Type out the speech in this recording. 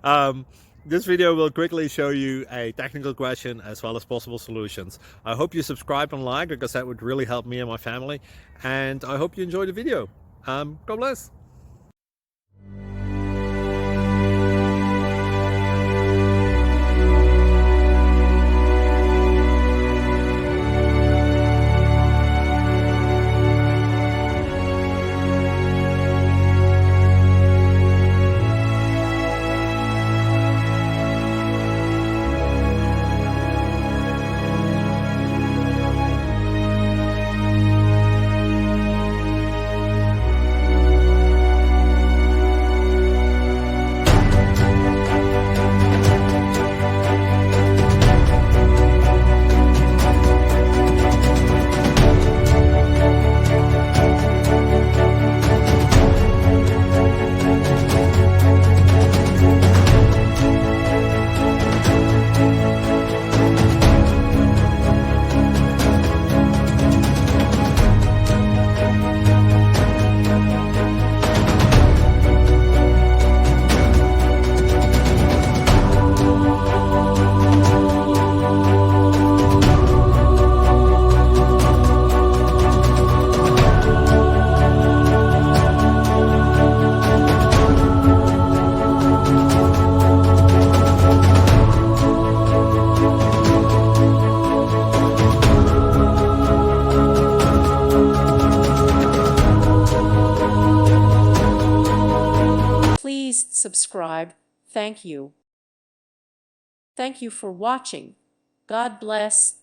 um, this video will quickly show you a technical question as well as possible solutions. I hope you subscribe and like, because that would really help me and my family. And I hope you enjoy the video. God bless. Please subscribe. Thank you. Thank you for watching. God bless.